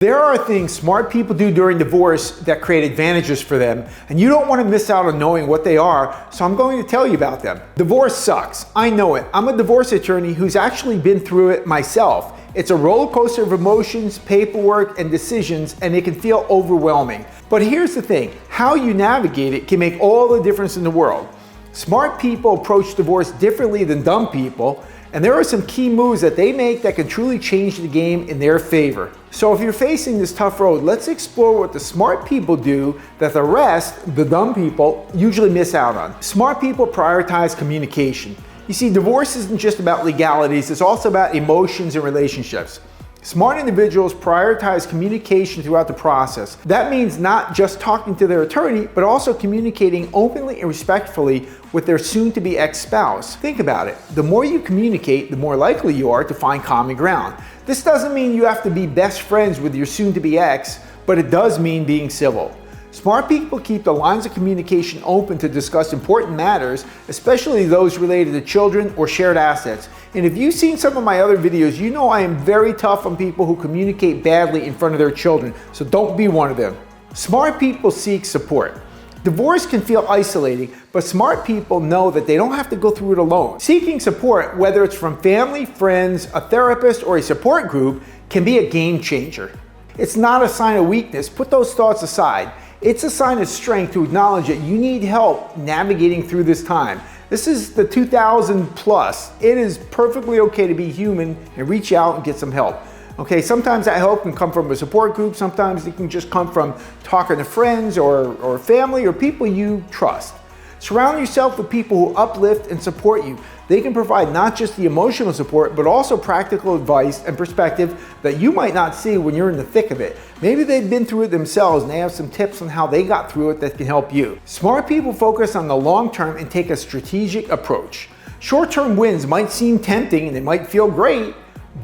There are things smart people do during divorce that create advantages for them, and you don't want to miss out on knowing what they are, so I'm going to tell you about them. Divorce sucks. I know it. I'm a divorce attorney who's actually been through it myself. It's a roller coaster of emotions, paperwork, and decisions, and it can feel overwhelming. But here's the thing, how you navigate it can make all the difference in the world. Smart people approach divorce differently than dumb people, and there are some key moves that they make that can truly change the game in their favor. So if you're facing this tough road, let's explore what the smart people do that the rest, the dumb people, usually miss out on. Smart people prioritize communication. You see, divorce isn't just about legalities, it's also about emotions and relationships. Smart individuals prioritize communication throughout the process. That means not just talking to their attorney, but also communicating openly and respectfully with their soon-to-be ex-spouse. Think about it. The more you communicate, the more likely you are to find common ground. This doesn't mean you have to be best friends with your soon-to-be ex, but it does mean being civil. Smart people keep the lines of communication open to discuss important matters, especially those related to children or shared assets. And if you've seen some of my other videos, you know I am very tough on people who communicate badly in front of their children, so don't be one of them. Smart people seek support. Divorce can feel isolating, but smart people know that they don't have to go through it alone. Seeking support, whether it's from family, friends, a therapist, or a support group, can be a game changer. It's not a sign of weakness. Put those thoughts aside. It's a sign of strength to acknowledge that you need help navigating through this time. This is the 2000 plus. It is perfectly okay to be human and reach out and get some help. Okay, sometimes that help can come from a support group, sometimes it can just come from talking to friends or family or people you trust. Surround yourself with people who uplift and support you. They can provide not just the emotional support, but also practical advice and perspective that you might not see when you're in the thick of it. Maybe they've been through it themselves and they have some tips on how they got through it that can help you. Smart people focus on the long term and take a strategic approach. Short-term wins might seem tempting and they might feel great,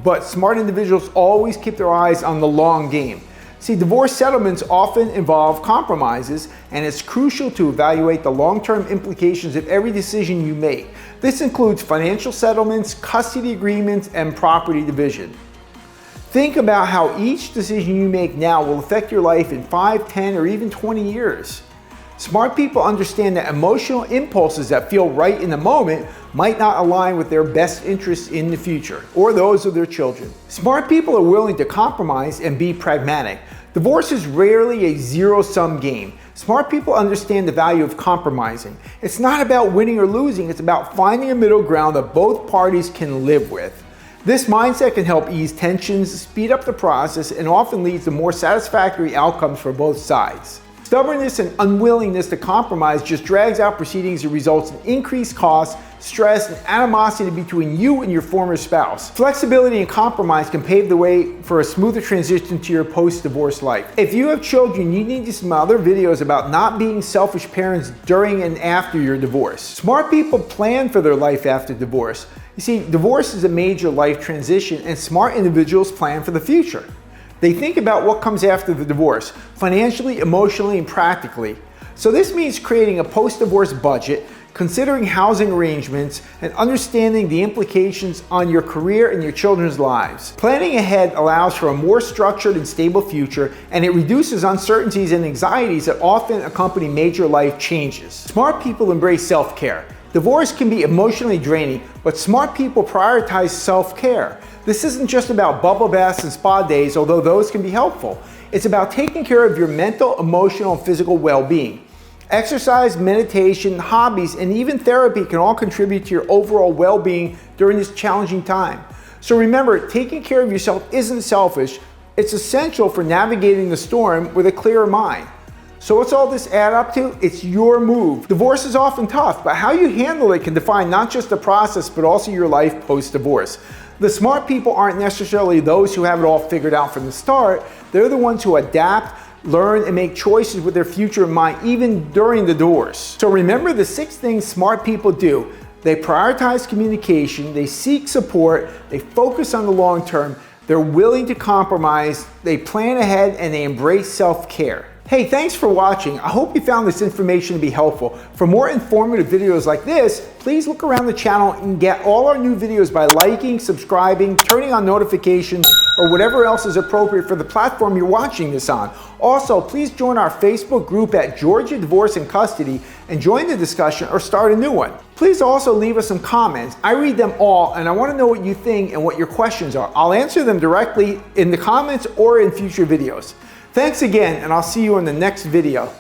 but smart individuals always keep their eyes on the long game. See, divorce settlements often involve compromises, and it's crucial to evaluate the long-term implications of every decision you make. This includes financial settlements, custody agreements, and property division. Think about how each decision you make now will affect your life in 5, 10, or even 20 years. Smart people understand that emotional impulses that feel right in the moment might not align with their best interests in the future or those of their children. Smart people are willing to compromise and be pragmatic. Divorce is rarely a zero-sum game. Smart people understand the value of compromising. It's not about winning or losing, it's about finding a middle ground that both parties can live with. This mindset can help ease tensions, speed up the process, and often leads to more satisfactory outcomes for both sides. Stubbornness and unwillingness to compromise just drags out proceedings and results in increased costs, stress, and animosity between you and your former spouse. Flexibility and compromise can pave the way for a smoother transition to your post-divorce life. If you have children, you need to see my other videos about not being selfish parents during and after your divorce. Smart people plan for their life after divorce. You see, divorce is a major life transition, and smart individuals plan for the future. They think about what comes after the divorce, financially, emotionally, and practically. So this means creating a post-divorce budget, considering housing arrangements, and understanding the implications on your career and your children's lives. Planning ahead allows for a more structured and stable future, and it reduces uncertainties and anxieties that often accompany major life changes. Smart people embrace self-care. Divorce can be emotionally draining, but smart people prioritize self-care. This isn't just about bubble baths and spa days, although those can be helpful. It's about taking care of your mental, emotional, and physical well-being. Exercise, meditation, hobbies, and even therapy can all contribute to your overall well-being during this challenging time. So remember, taking care of yourself isn't selfish. It's essential for navigating the storm with a clearer mind. So what's all this add up to? It's your move. Divorce is often tough, but how you handle it can define not just the process, but also your life post-divorce. The smart people aren't necessarily those who have it all figured out from the start. They're the ones who adapt, learn, and make choices with their future in mind, even during the divorce. So remember the 6 things smart people do. They prioritize communication, they seek support, they focus on the long term, they're willing to compromise, they plan ahead, and they embrace self-care. Hey, thanks for watching. I hope you found this information to be helpful. For more informative videos like this, please look around the channel and get all our new videos by liking, subscribing, turning on notifications, or whatever else is appropriate for the platform you're watching this on. Also, please join our Facebook group at Georgia Divorce and Custody and join the discussion or start a new one. Please also leave us some comments. I read them all and I want to know what you think and what your questions are. I'll answer them directly in the comments or in future videos. Thanks again, and I'll see you in the next video.